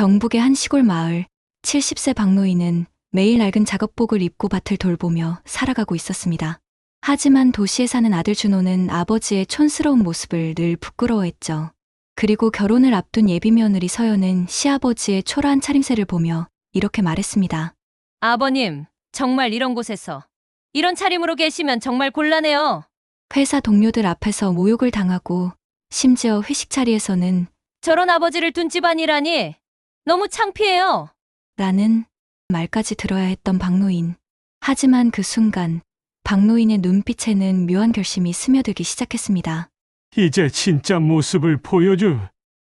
경북의 한 시골 마을, 70세 박노인은 매일 낡은 작업복을 입고 밭을 돌보며 살아가고 있었습니다. 하지만 도시에 사는 아들 준호는 아버지의 촌스러운 모습을 늘 부끄러워했죠. 그리고 결혼을 앞둔 예비며느리 서연은 시아버지의 초라한 차림새를 보며 이렇게 말했습니다. 아버님, 정말 이런 곳에서 이런 차림으로 계시면 정말 곤란해요. 회사 동료들 앞에서 모욕을 당하고 심지어 회식 자리에서는 저런 아버지를 둔 집안이라니 너무 창피해요. 라는 말까지 들어야 했던 박노인. 하지만 그 순간 박노인의 눈빛에는 묘한 결심이 스며들기 시작했습니다. 이제 진짜 모습을 보여줄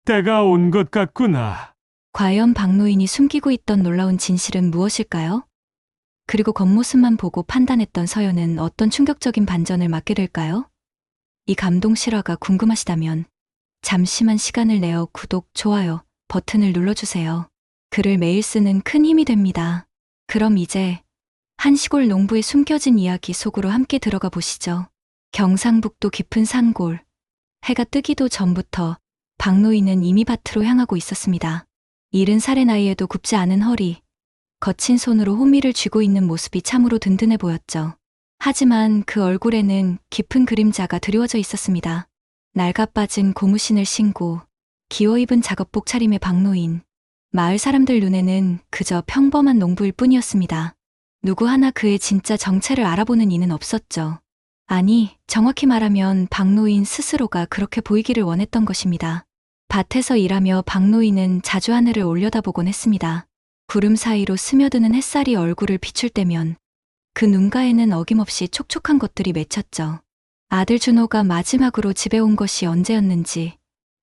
때가 온 것 같구나. 과연 박노인이 숨기고 있던 놀라운 진실은 무엇일까요? 그리고 겉모습만 보고 판단했던 서연은 어떤 충격적인 반전을 맞게 될까요? 이 감동 실화가 궁금하시다면 잠시만 시간을 내어 구독, 좋아요 버튼을 눌러주세요. 글을 매일 쓰는 큰 힘이 됩니다. 그럼 이제 한 시골 농부의 숨겨진 이야기 속으로 함께 들어가 보시죠. 경상북도 깊은 산골. 해가 뜨기도 전부터 박노인은 이미 밭으로 향하고 있었습니다. 70살의 나이에도 굽지 않은 허리, 거친 손으로 호미를 쥐고 있는 모습이 참으로 든든해 보였죠. 하지만 그 얼굴에는 깊은 그림자가 드리워져 있었습니다. 낡아빠진 고무신을 신고 기어 입은 작업복 차림의 박노인. 마을 사람들 눈에는 그저 평범한 농부일 뿐이었습니다. 누구 하나 그의 진짜 정체를 알아보는 이는 없었죠. 아니, 정확히 말하면 박노인 스스로가 그렇게 보이기를 원했던 것입니다. 밭에서 일하며 박노인은 자주 하늘을 올려다보곤 했습니다. 구름 사이로 스며드는 햇살이 얼굴을 비출 때면 그 눈가에는 어김없이 촉촉한 것들이 맺혔죠. 아들 준호가 마지막으로 집에 온 것이 언제였는지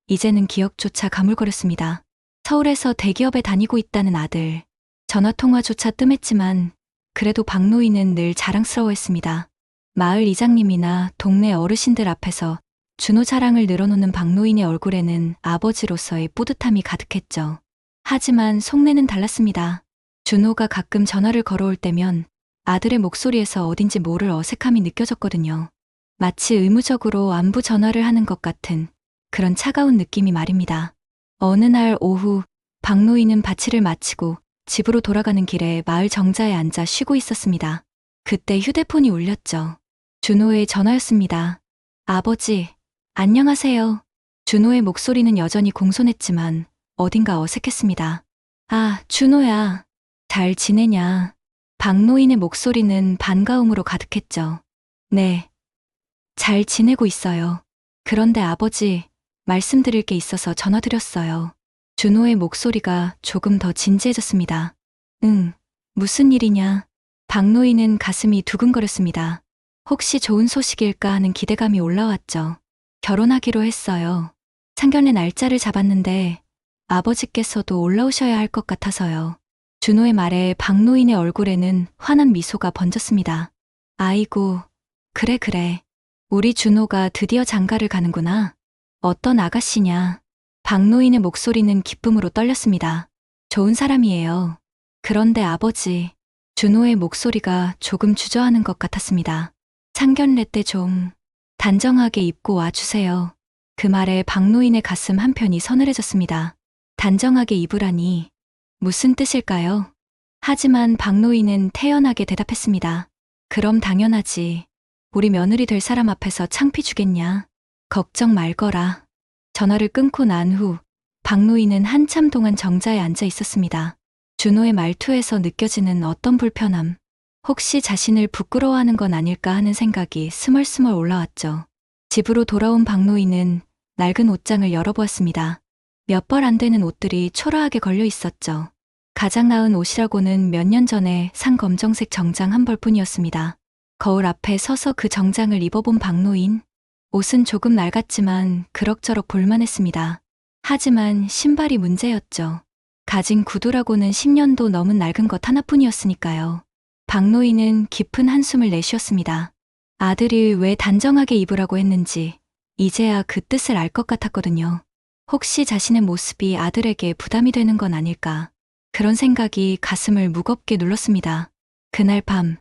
이제는 기억조차 가물거렸습니다. 서울에서 대기업에 다니고 있다는 아들. 전화통화조차 뜸했지만 그래도 박노인은 늘 자랑스러워했습니다. 마을 이장님이나 동네 어르신들 앞에서 준호 자랑을 늘어놓는 박노인의 얼굴에는 아버지로서의 뿌듯함이 가득했죠. 하지만 속내는 달랐습니다. 준호가 가끔 전화를 걸어올 때면 아들의 목소리에서 어딘지 모를 어색함이 느껴졌거든요. 마치 의무적으로 안부 전화를 하는 것 같은 그런 차가운 느낌이 말입니다. 어느 날 오후 박노인은 밭일을 마치고 집으로 돌아가는 길에 마을 정자에 앉아 쉬고 있었습니다. 그때 휴대폰이 울렸죠. 준호의 전화였습니다. 아버지, 안녕하세요. 준호의 목소리는 여전히 공손했지만 어딘가 어색했습니다. 아, 준호야. 잘 지내냐? 박노인의 목소리는 반가움으로 가득했죠. 네. 잘 지내고 있어요. 그런데 아버지, 말씀드릴 게 있어서 전화드렸어요. 준호의 목소리가 조금 더 진지해졌습니다. 응, 무슨 일이냐? 박노인은 가슴이 두근거렸습니다. 혹시 좋은 소식일까 하는 기대감이 올라왔죠. 결혼하기로 했어요. 상견례 날짜를 잡았는데 아버지께서도 올라오셔야 할 것 같아서요. 준호의 말에 박노인의 얼굴에는 환한 미소가 번졌습니다. 아이고, 그래. 우리 준호가 드디어 장가를 가는구나. 어떤 아가씨냐. 박노인의 목소리는 기쁨으로 떨렸습니다. 좋은 사람이에요. 그런데 아버지, 준호의 목소리가 조금 주저하는 것 같았습니다. 상견례 때 좀 단정하게 입고 와주세요. 그 말에 박노인의 가슴 한편이 서늘해졌습니다. 단정하게 입으라니 무슨 뜻일까요? 하지만 박노인은 태연하게 대답했습니다. 그럼 당연하지. 우리 며느리 될 사람 앞에서 창피 주겠냐. 걱정 말거라. 전화를 끊고 난 후 박노인은 한참 동안 정자에 앉아 있었습니다. 준호의 말투에서 느껴지는 어떤 불편함, 혹시 자신을 부끄러워하는 건 아닐까 하는 생각이 스멀스멀 올라왔죠. 집으로 돌아온 박노인은 낡은 옷장을 열어보았습니다. 몇 벌 안 되는 옷들이 초라하게 걸려 있었죠. 가장 나은 옷이라고는 몇 년 전에 산 검정색 정장 한 벌뿐이었습니다. 거울 앞에 서서 그 정장을 입어본 박노인. 옷은 조금 낡았지만 그럭저럭 볼만했습니다. 하지만 신발이 문제였죠. 가진 구두라고는 10년도 넘은 낡은 것 하나뿐이었으니까요. 박노인은 깊은 한숨을 내쉬었습니다. 아들이 왜 단정하게 입으라고 했는지 이제야 그 뜻을 알 것 같았거든요. 혹시 자신의 모습이 아들에게 부담이 되는 건 아닐까. 그런 생각이 가슴을 무겁게 눌렀습니다. 그날 밤,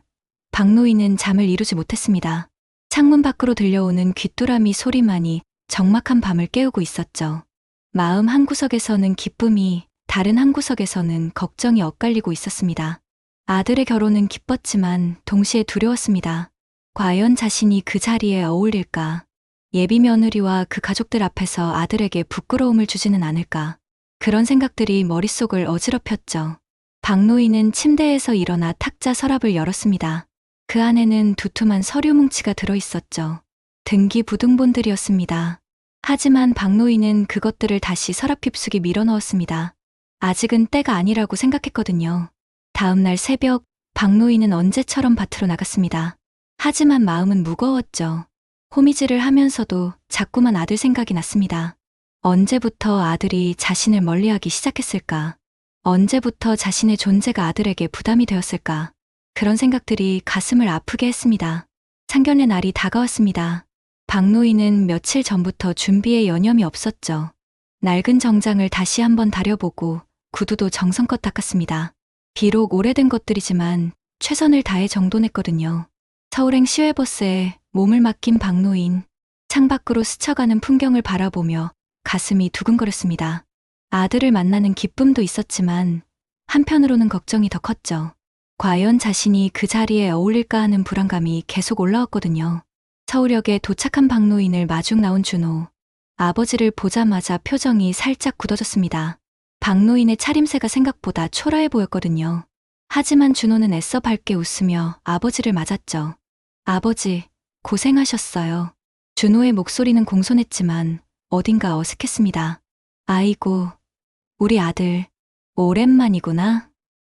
박노인은 잠을 이루지 못했습니다. 창문 밖으로 들려오는 귀뚜라미 소리만이 적막한 밤을 깨우고 있었죠. 마음 한구석에서는 기쁨이 다른 한 구석에서는 걱정이 엇갈리고 있었습니다. 아들의 결혼은 기뻤지만 동시에 두려웠습니다. 과연 자신이 그 자리에 어울릴까? 예비 며느리와 그 가족들 앞에서 아들에게 부끄러움을 주지는 않을까? 그런 생각들이 머릿속을 어지럽혔죠. 박노인은 침대에서 일어나 탁자 서랍을 열었습니다. 그 안에는 두툼한 서류 뭉치가 들어있었죠. 등기부등본들이었습니다. 하지만 박노인은 그것들을 다시 서랍 깊숙이 밀어넣었습니다. 아직은 때가 아니라고 생각했거든요. 다음 날 새벽, 박노인은 언제처럼 밭으로 나갔습니다. 하지만 마음은 무거웠죠. 호미질을 하면서도 자꾸만 아들 생각이 났습니다. 언제부터 아들이 자신을 멀리하기 시작했을까? 언제부터 자신의 존재가 아들에게 부담이 되었을까? 그런 생각들이 가슴을 아프게 했습니다. 상견례 날이 다가왔습니다. 박노인은 며칠 전부터 준비에 여념이 없었죠. 낡은 정장을 다시 한번 다려보고 구두도 정성껏 닦았습니다. 비록 오래된 것들이지만 최선을 다해 정돈했거든요. 서울행 시외버스에 몸을 맡긴 박노인, 창밖으로 스쳐가는 풍경을 바라보며 가슴이 두근거렸습니다. 아들을 만나는 기쁨도 있었지만 한편으로는 걱정이 더 컸죠. 과연 자신이 그 자리에 어울릴까 하는 불안감이 계속 올라왔거든요. 서울역에 도착한 박노인을 마중 나온 준호. 아버지를 보자마자 표정이 살짝 굳어졌습니다. 박노인의 차림새가 생각보다 초라해 보였거든요. 하지만 준호는 애써 밝게 웃으며 아버지를 맞았죠. 아버지, 고생하셨어요. 준호의 목소리는 공손했지만 어딘가 어색했습니다. 아이고, 우리 아들, 오랜만이구나.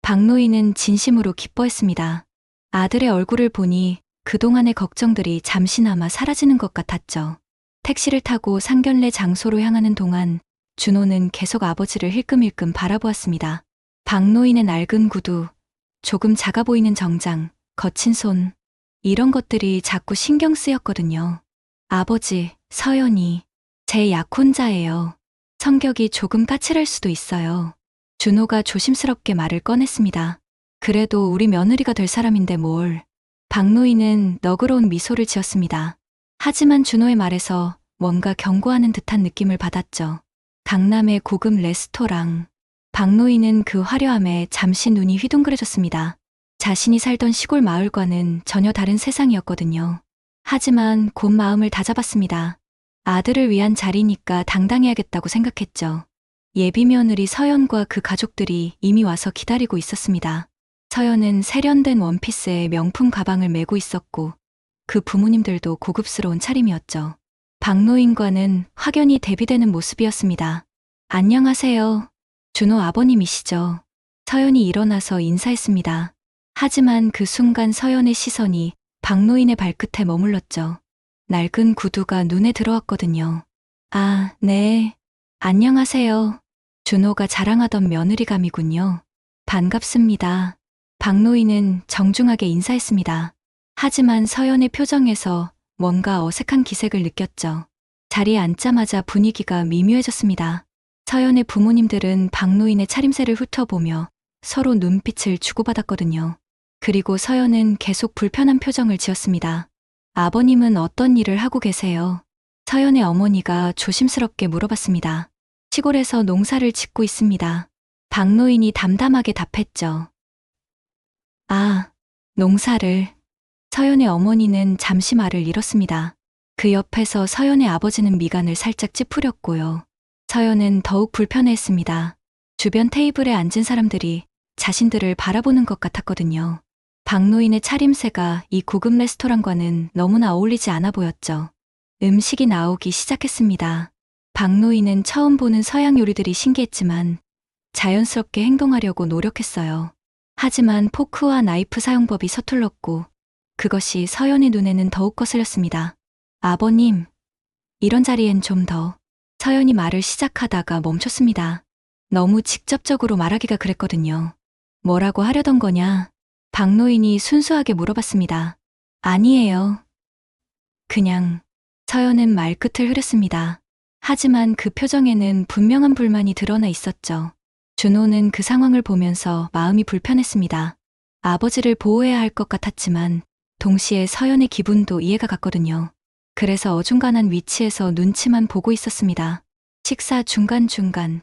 박노인은 진심으로 기뻐했습니다. 아들의 얼굴을 보니 그동안의 걱정들이 잠시나마 사라지는 것 같았죠. 택시를 타고 상견례 장소로 향하는 동안 준호는 계속 아버지를 힐끔힐끔 바라보았습니다. 박노인의 낡은 구두, 조금 작아 보이는 정장, 거친 손, 이런 것들이 자꾸 신경 쓰였거든요. 아버지, 서연이, 제 약혼자예요. 성격이 조금 까칠할 수도 있어요. 준호가 조심스럽게 말을 꺼냈습니다. 그래도 우리 며느리가 될 사람인데 뭘. 박노인은 너그러운 미소를 지었습니다. 하지만 준호의 말에서 뭔가 경고하는 듯한 느낌을 받았죠. 강남의 고급 레스토랑. 박노인은 그 화려함에 잠시 눈이 휘둥그레졌습니다. 자신이 살던 시골 마을과는 전혀 다른 세상이었거든요. 하지만 곧 마음을 다잡았습니다. 아들을 위한 자리니까 당당해야겠다고 생각했죠. 예비 며느리 서연과 그 가족들이 이미 와서 기다리고 있었습니다. 서연은 세련된 원피스에 명품 가방을 메고 있었고 그 부모님들도 고급스러운 차림이었죠. 박노인과는 확연히 대비되는 모습이었습니다. 안녕하세요. 준호 아버님이시죠? 서연이 일어나서 인사했습니다. 하지만 그 순간 서연의 시선이 박노인의 발끝에 머물렀죠. 낡은 구두가 눈에 들어왔거든요. 아, 네. 안녕하세요. 준호가 자랑하던 며느리감이군요. 반갑습니다. 박노인은 정중하게 인사했습니다. 하지만 서연의 표정에서 뭔가 어색한 기색을 느꼈죠. 자리에 앉자마자 분위기가 미묘해졌습니다. 서연의 부모님들은 박노인의 차림새를 훑어보며 서로 눈빛을 주고받았거든요. 그리고 서연은 계속 불편한 표정을 지었습니다. 아버님은 어떤 일을 하고 계세요? 서연의 어머니가 조심스럽게 물어봤습니다. 시골에서 농사를 짓고 있습니다. 박노인이 담담하게 답했죠. 아, 농사를. 서연의 어머니는 잠시 말을 잃었습니다. 그 옆에서 서연의 아버지는 미간을 살짝 찌푸렸고요. 서연은 더욱 불편해했습니다. 주변 테이블에 앉은 사람들이 자신들을 바라보는 것 같았거든요. 박노인의 차림새가 이 고급 레스토랑과는 너무나 어울리지 않아 보였죠. 음식이 나오기 시작했습니다. 박노인은 처음 보는 서양 요리들이 신기했지만 자연스럽게 행동하려고 노력했어요. 하지만 포크와 나이프 사용법이 서툴렀고 그것이 서연의 눈에는 더욱 거슬렸습니다. 아버님, 이런 자리엔 좀 더. 서연이 말을 시작하다가 멈췄습니다. 너무 직접적으로 말하기가 그랬거든요. 뭐라고 하려던 거냐? 박노인이 순수하게 물어봤습니다. 아니에요. 그냥. 서연은 말끝을 흐렸습니다. 하지만 그 표정에는 분명한 불만이 드러나 있었죠. 준호는 그 상황을 보면서 마음이 불편했습니다. 아버지를 보호해야 할 것 같았지만 동시에 서연의 기분도 이해가 갔거든요. 그래서 어중간한 위치에서 눈치만 보고 있었습니다. 식사 중간중간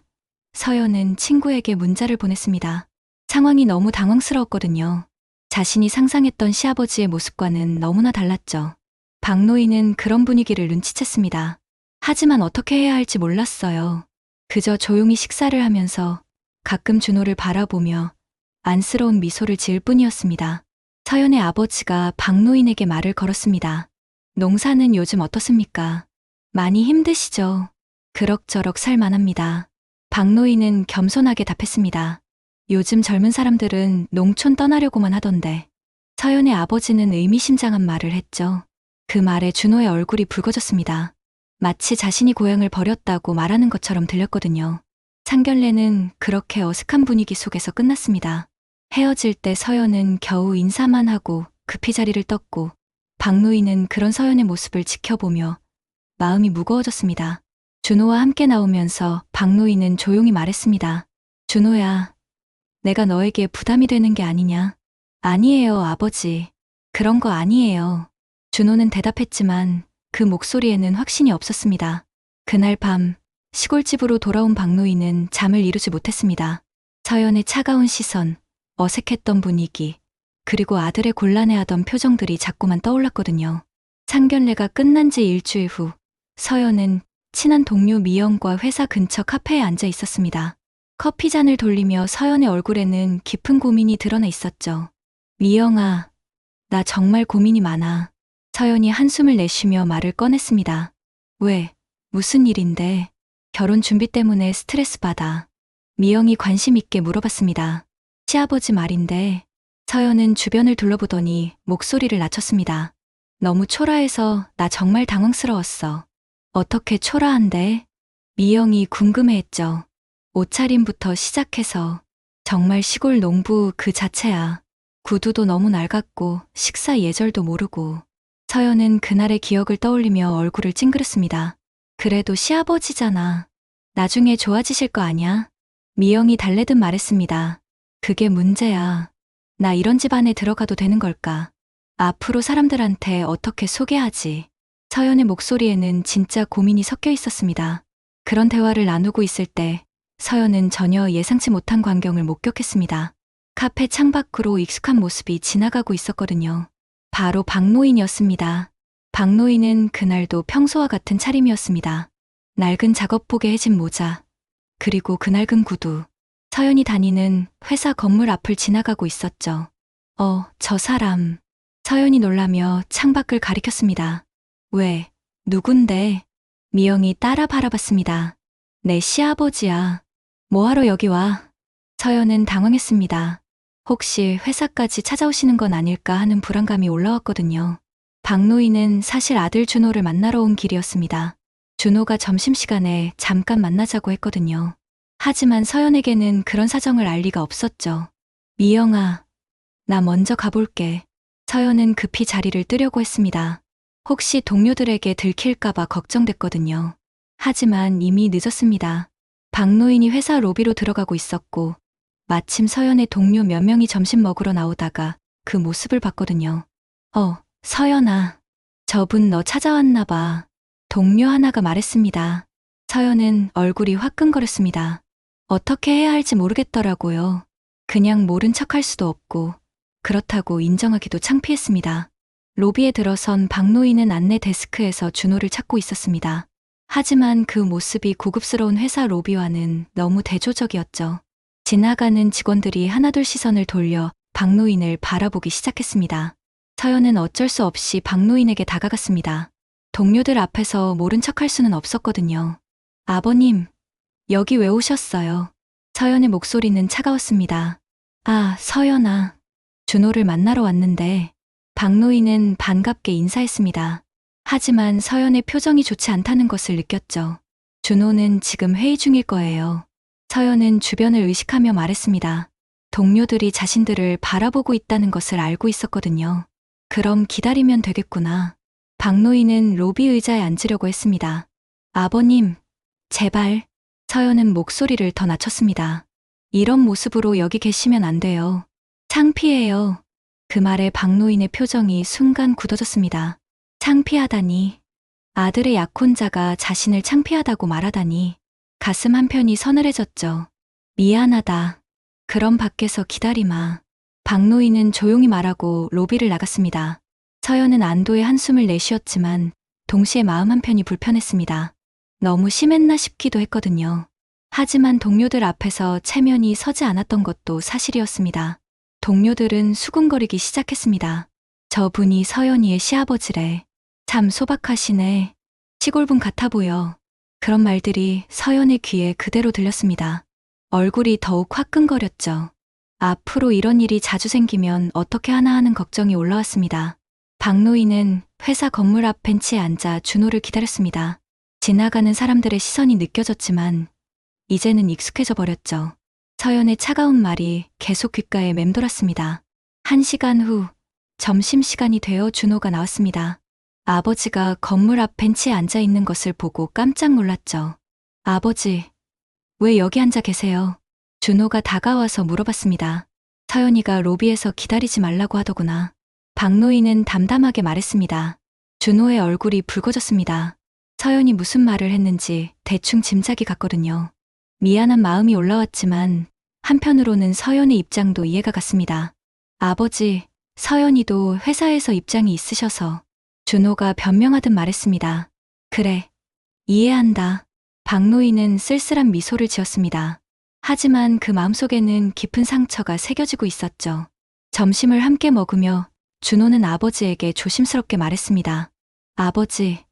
서연은 친구에게 문자를 보냈습니다. 상황이 너무 당황스러웠거든요. 자신이 상상했던 시아버지의 모습과는 너무나 달랐죠. 박노인은 그런 분위기를 눈치챘습니다. 하지만 어떻게 해야 할지 몰랐어요. 그저 조용히 식사를 하면서 가끔 준호를 바라보며 안쓰러운 미소를 지을 뿐이었습니다. 서연의 아버지가 박노인에게 말을 걸었습니다. 농사는 요즘 어떻습니까? 많이 힘드시죠? 그럭저럭 살만합니다. 박노인은 겸손하게 답했습니다. 요즘 젊은 사람들은 농촌 떠나려고만 하던데. 서연의 아버지는 의미심장한 말을 했죠. 그 말에 준호의 얼굴이 붉어졌습니다. 마치 자신이 고향을 버렸다고 말하는 것처럼 들렸거든요. 상견례는 그렇게 어색한 분위기 속에서 끝났습니다. 헤어질 때 서연은 겨우 인사만 하고 급히 자리를 떴고 박노인은 그런 서연의 모습을 지켜보며 마음이 무거워졌습니다. 준호와 함께 나오면서 박노인은 조용히 말했습니다. 준호야, 내가 너에게 부담이 되는 게 아니냐? 아니에요, 아버지. 그런 거 아니에요. 준호는 대답했지만 그 목소리에는 확신이 없었습니다. 그날 밤 시골집으로 돌아온 박노인은 잠을 이루지 못했습니다. 서연의 차가운 시선, 어색했던 분위기, 그리고 아들의 곤란해하던 표정들이 자꾸만 떠올랐거든요. 상견례가 끝난 지 일주일 후 서연은 친한 동료 미영과 회사 근처 카페에 앉아 있었습니다. 커피 잔을 돌리며 서연의 얼굴에는 깊은 고민이 드러나 있었죠. 미영아, 나 정말 고민이 많아. 서연이 한숨을 내쉬며 말을 꺼냈습니다. 왜? 무슨 일인데? 결혼 준비 때문에 스트레스 받아. 미영이 관심 있게 물어봤습니다. 시아버지 말인데. 서연은 주변을 둘러보더니 목소리를 낮췄습니다. 너무 초라해서 나 정말 당황스러웠어. 어떻게 초라한데? 미영이 궁금해했죠. 옷차림부터 시작해서 정말 시골 농부 그 자체야. 구두도 너무 낡았고 식사 예절도 모르고. 서연은 그날의 기억을 떠올리며 얼굴을 찡그렸습니다. 그래도 시아버지잖아. 나중에 좋아지실 거 아냐? 미영이 달래듯 말했습니다. 그게 문제야. 나 이런 집안에 들어가도 되는 걸까? 앞으로 사람들한테 어떻게 소개하지? 서연의 목소리에는 진짜 고민이 섞여 있었습니다. 그런 대화를 나누고 있을 때 서연은 전혀 예상치 못한 광경을 목격했습니다. 카페 창밖으로 익숙한 모습이 지나가고 있었거든요. 바로 박노인이었습니다. 박노인은 그날도 평소와 같은 차림이었습니다. 낡은 작업복에 해진 모자, 그리고 그 낡은 구두. 서연이 다니는 회사 건물 앞을 지나가고 있었죠. 저 사람. 서연이 놀라며 창밖을 가리켰습니다. 왜? 누군데? 미영이 따라 바라봤습니다. 내 시아버지야. 뭐하러 여기 와? 서연은 당황했습니다. 혹시 회사까지 찾아오시는 건 아닐까 하는 불안감이 올라왔거든요. 박노인은 사실 아들 준호를 만나러 온 길이었습니다. 준호가 점심시간에 잠깐 만나자고 했거든요. 하지만 서연에게는 그런 사정을 알 리가 없었죠. 미영아, 나 먼저 가볼게. 서연은 급히 자리를 뜨려고 했습니다. 혹시 동료들에게 들킬까봐 걱정됐거든요. 하지만 이미 늦었습니다. 박노인이 회사 로비로 들어가고 있었고 마침 서연의 동료 몇 명이 점심 먹으러 나오다가 그 모습을 봤거든요. 서연아, 저분 너 찾아왔나 봐. 동료 하나가 말했습니다. 서연은 얼굴이 화끈거렸습니다. 어떻게 해야 할지 모르겠더라고요. 그냥 모른 척할 수도 없고 그렇다고 인정하기도 창피했습니다. 로비에 들어선 박노인은 안내 데스크에서 준호를 찾고 있었습니다. 하지만 그 모습이 고급스러운 회사 로비와는 너무 대조적이었죠. 지나가는 직원들이 하나둘 시선을 돌려 박노인을 바라보기 시작했습니다. 서연은 어쩔 수 없이 박노인에게 다가갔습니다. 동료들 앞에서 모른 척할 수는 없었거든요. 아버님, 여기 왜 오셨어요? 서연의 목소리는 차가웠습니다. 아, 서연아. 준호를 만나러 왔는데. 박노인은 반갑게 인사했습니다. 하지만 서연의 표정이 좋지 않다는 것을 느꼈죠. 준호는 지금 회의 중일 거예요. 서연은 주변을 의식하며 말했습니다. 동료들이 자신들을 바라보고 있다는 것을 알고 있었거든요. 그럼 기다리면 되겠구나. 박노인은 로비 의자에 앉으려고 했습니다. 아버님, 제발. 서연은 목소리를 더 낮췄습니다. 이런 모습으로 여기 계시면 안 돼요. 창피해요. 그 말에 박노인의 표정이 순간 굳어졌습니다. 창피하다니. 아들의 약혼자가 자신을 창피하다고 말하다니. 가슴 한편이 서늘해졌죠. 미안하다. 그럼 밖에서 기다리마. 박노인은 조용히 말하고 로비를 나갔습니다. 서연은 안도의 한숨을 내쉬었지만 동시에 마음 한편이 불편했습니다. 너무 심했나 싶기도 했거든요. 하지만 동료들 앞에서 체면이 서지 않았던 것도 사실이었습니다. 동료들은 수군거리기 시작했습니다. 저분이 서연이의 시아버지래. 참 소박하시네. 시골분 같아 보여. 그런 말들이 서연의 귀에 그대로 들렸습니다. 얼굴이 더욱 화끈거렸죠. 앞으로 이런 일이 자주 생기면 어떻게 하나 하는 걱정이 올라왔습니다. 박노인은 회사 건물 앞 벤치에 앉아 준호를 기다렸습니다. 지나가는 사람들의 시선이 느껴졌지만 이제는 익숙해져 버렸죠. 서연의 차가운 말이 계속 귓가에 맴돌았습니다. 1시간 후 점심시간이 되어 준호가 나왔습니다. 아버지가 건물 앞 벤치에 앉아 있는 것을 보고 깜짝 놀랐죠. 아버지, 왜 여기 앉아 계세요? 준호가 다가와서 물어봤습니다. 서연이가 로비에서 기다리지 말라고 하더구나. 박노인은 담담하게 말했습니다. 준호의 얼굴이 붉어졌습니다. 서연이 무슨 말을 했는지 대충 짐작이 갔거든요. 미안한 마음이 올라왔지만 한편으로는 서연의 입장도 이해가 갔습니다. 아버지, 서연이도 회사에서 입장이 있으셔서. 준호가 변명하듯 말했습니다. 그래, 이해한다. 박노인은 쓸쓸한 미소를 지었습니다. 하지만 그 마음속에는 깊은 상처가 새겨지고 있었죠. 점심을 함께 먹으며 준호는 아버지에게 조심스럽게 말했습니다. 아버지,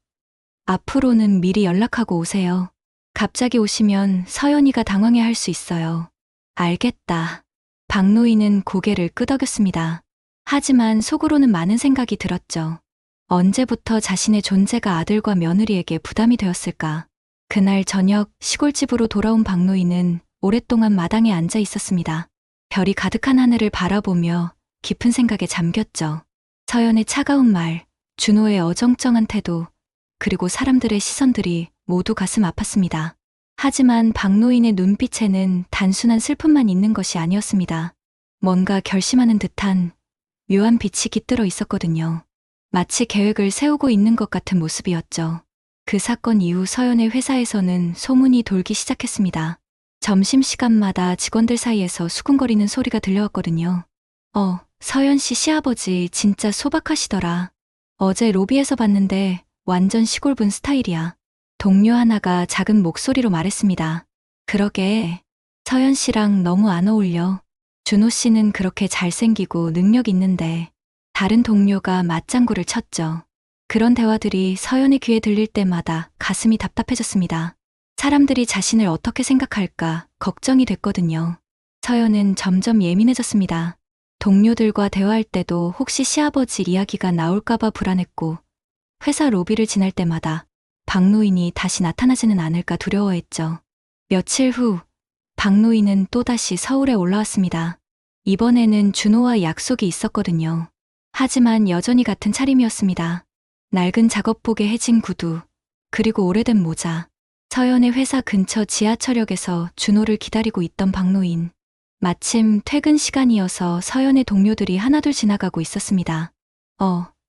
앞으로는 미리 연락하고 오세요. 갑자기 오시면 서연이가 당황해할 수 있어요. 알겠다. 박노인은 고개를 끄덕였습니다. 하지만 속으로는 많은 생각이 들었죠. 언제부터 자신의 존재가 아들과 며느리에게 부담이 되었을까? 그날 저녁 시골집으로 돌아온 박노인은 오랫동안 마당에 앉아 있었습니다. 별이 가득한 하늘을 바라보며 깊은 생각에 잠겼죠. 서연의 차가운 말, 준호의 어정쩡한 태도, 그리고 사람들의 시선들이 모두 가슴 아팠습니다. 하지만 박노인의 눈빛에는 단순한 슬픔만 있는 것이 아니었습니다. 뭔가 결심하는 듯한 묘한 빛이 깃들어 있었거든요. 마치 계획을 세우고 있는 것 같은 모습이었죠. 그 사건 이후 서연의 회사에서는 소문이 돌기 시작했습니다. 점심시간마다 직원들 사이에서 수군거리는 소리가 들려왔거든요. 서연 씨 시아버지 진짜 소박하시더라. 어제 로비에서 봤는데 완전 시골분 스타일이야. 동료 하나가 작은 목소리로 말했습니다. 그러게, 서연 씨랑 너무 안 어울려. 준호 씨는 그렇게 잘생기고 능력 있는데. 다른 동료가 맞장구를 쳤죠. 그런 대화들이 서연의 귀에 들릴 때마다 가슴이 답답해졌습니다. 사람들이 자신을 어떻게 생각할까 걱정이 됐거든요. 서연은 점점 예민해졌습니다. 동료들과 대화할 때도 혹시 시아버지 이야기가 나올까봐 불안했고, 회사 로비를 지날 때마다 박노인이 다시 나타나지는 않을까 두려워했죠. 며칠 후, 박노인은 또다시 서울에 올라왔습니다. 이번에는 준호와 약속이 있었거든요. 하지만 여전히 같은 차림이었습니다. 낡은 작업복에 해진 구두, 그리고 오래된 모자. 서연의 회사 근처 지하철역에서 준호를 기다리고 있던 박노인. 마침 퇴근 시간이어서 서연의 동료들이 하나둘 지나가고 있었습니다.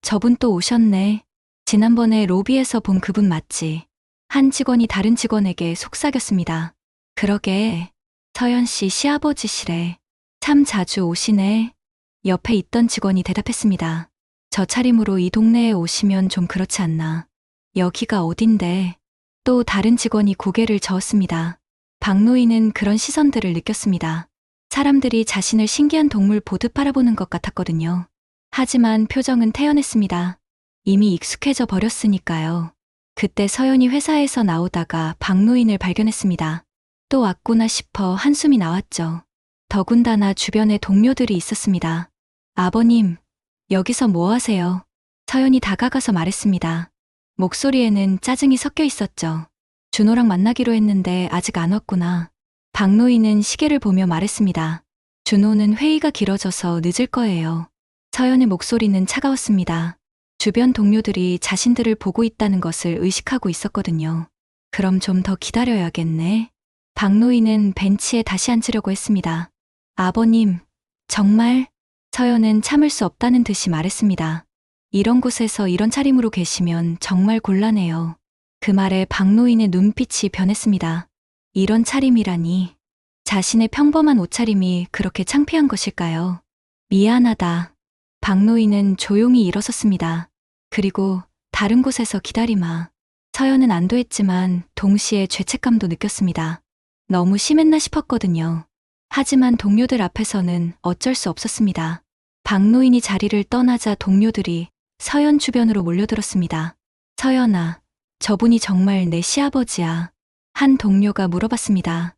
저분 또 오셨네. 지난번에 로비에서 본 그분 맞지? 한 직원이 다른 직원에게 속삭였습니다. 그러게, 서연 씨 시아버지시래. 참 자주 오시네. 옆에 있던 직원이 대답했습니다. 저 차림으로 이 동네에 오시면 좀 그렇지 않나. 여기가 어딘데? 또 다른 직원이 고개를 저었습니다. 박노인은 그런 시선들을 느꼈습니다. 사람들이 자신을 신기한 동물 보듯 바라보는 것 같았거든요. 하지만 표정은 태연했습니다. 이미 익숙해져 버렸으니까요. 그때 서연이 회사에서 나오다가 박노인을 발견했습니다. 또 왔구나 싶어 한숨이 나왔죠. 더군다나 주변에 동료들이 있었습니다. 아버님, 여기서 뭐 하세요? 서연이 다가가서 말했습니다. 목소리에는 짜증이 섞여 있었죠. 준호랑 만나기로 했는데 아직 안 왔구나. 박노인은 시계를 보며 말했습니다. 준호는 회의가 길어져서 늦을 거예요. 서연의 목소리는 차가웠습니다. 주변 동료들이 자신들을 보고 있다는 것을 의식하고 있었거든요. 그럼 좀 더 기다려야겠네. 박노인은 벤치에 다시 앉으려고 했습니다. 아버님, 정말? 서연은 참을 수 없다는 듯이 말했습니다. 이런 곳에서 이런 차림으로 계시면 정말 곤란해요. 그 말에 박노인의 눈빛이 변했습니다. 이런 차림이라니. 자신의 평범한 옷차림이 그렇게 창피한 것일까요? 미안하다. 박노인은 조용히 일어섰습니다. 그리고 다른 곳에서 기다리마. 서연은 안도했지만 동시에 죄책감도 느꼈습니다. 너무 심했나 싶었거든요. 하지만 동료들 앞에서는 어쩔 수 없었습니다. 박노인이 자리를 떠나자 동료들이 서연 주변으로 몰려들었습니다. 서연아, 저분이 정말 내 시아버지야. 한 동료가 물어봤습니다.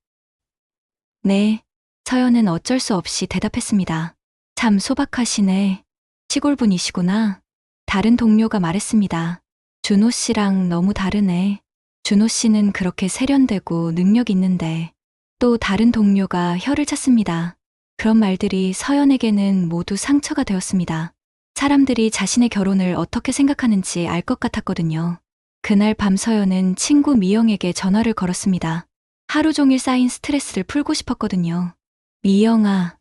네, 서연은 어쩔 수 없이 대답했습니다. 참 소박하시네. 시골분이시구나. 다른 동료가 말했습니다. 준호 씨랑 너무 다르네. 준호 씨는 그렇게 세련되고 능력 있는데. 또 다른 동료가 혀를 찼습니다. 그런 말들이 서연에게는 모두 상처가 되었습니다. 사람들이 자신의 결혼을 어떻게 생각하는지 알 것 같았거든요. 그날 밤 서연은 친구 미영에게 전화를 걸었습니다. 하루 종일 쌓인 스트레스를 풀고 싶었거든요. 미영아,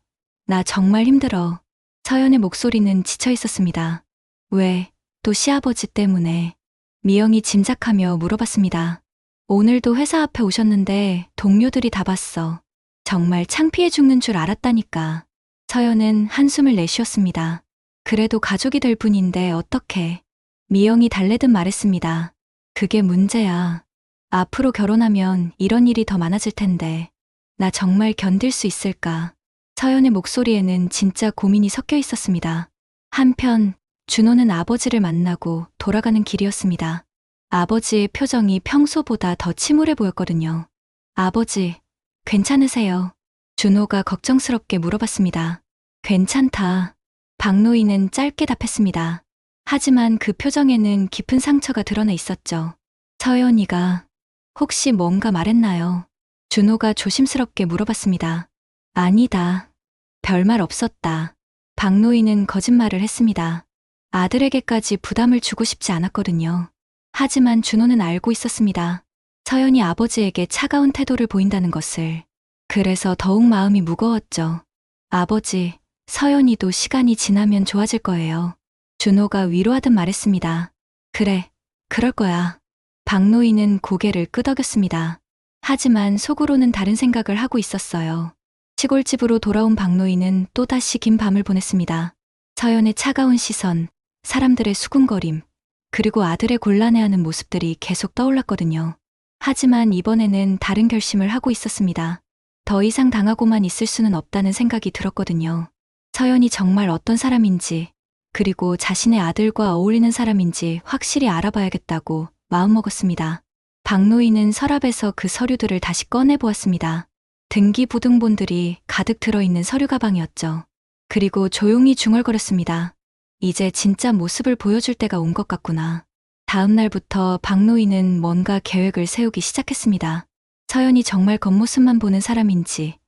나 정말 힘들어. 서연의 목소리는 지쳐 있었습니다. 왜, 또 시아버지 때문에? 미영이 짐작하며 물어봤습니다. 오늘도 회사 앞에 오셨는데 동료들이 다 봤어. 정말 창피해 죽는 줄 알았다니까. 서연은 한숨을 내쉬었습니다. 그래도 가족이 될 분인데 어떡해. 미영이 달래듯 말했습니다. 그게 문제야. 앞으로 결혼하면 이런 일이 더 많아질 텐데. 나 정말 견딜 수 있을까? 서연의 목소리에는 진짜 고민이 섞여 있었습니다. 한편 준호는 아버지를 만나고 돌아가는 길이었습니다. 아버지의 표정이 평소보다 더 침울해 보였거든요. 아버지, 괜찮으세요? 준호가 걱정스럽게 물어봤습니다. 괜찮다. 박노인은 짧게 답했습니다. 하지만 그 표정에는 깊은 상처가 드러나 있었죠. 서연이가 혹시 뭔가 말했나요? 준호가 조심스럽게 물어봤습니다. 아니다. 별말 없었다. 박노인은 거짓말을 했습니다. 아들에게까지 부담을 주고 싶지 않았거든요. 하지만 준호는 알고 있었습니다. 서연이 아버지에게 차가운 태도를 보인다는 것을. 그래서 더욱 마음이 무거웠죠. 아버지, 서연이도 시간이 지나면 좋아질 거예요. 준호가 위로하듯 말했습니다. 그래, 그럴 거야. 박노인은 고개를 끄덕였습니다. 하지만 속으로는 다른 생각을 하고 있었어요. 시골집으로 돌아온 박노인은 또다시 긴 밤을 보냈습니다. 서연의 차가운 시선, 사람들의 수군거림, 그리고 아들의 곤란해하는 모습들이 계속 떠올랐거든요. 하지만 이번에는 다른 결심을 하고 있었습니다. 더 이상 당하고만 있을 수는 없다는 생각이 들었거든요. 서연이 정말 어떤 사람인지, 그리고 자신의 아들과 어울리는 사람인지 확실히 알아봐야겠다고 마음먹었습니다. 박노인은 서랍에서 그 서류들을 다시 꺼내보았습니다. 등기부등본들이 가득 들어있는 서류 가방이었죠. 그리고 조용히 중얼거렸습니다. 이제 진짜 모습을 보여줄 때가 온 것 같구나. 다음 날부터 박노인은 뭔가 계획을 세우기 시작했습니다. 서연이 정말 겉모습만 보는 사람인지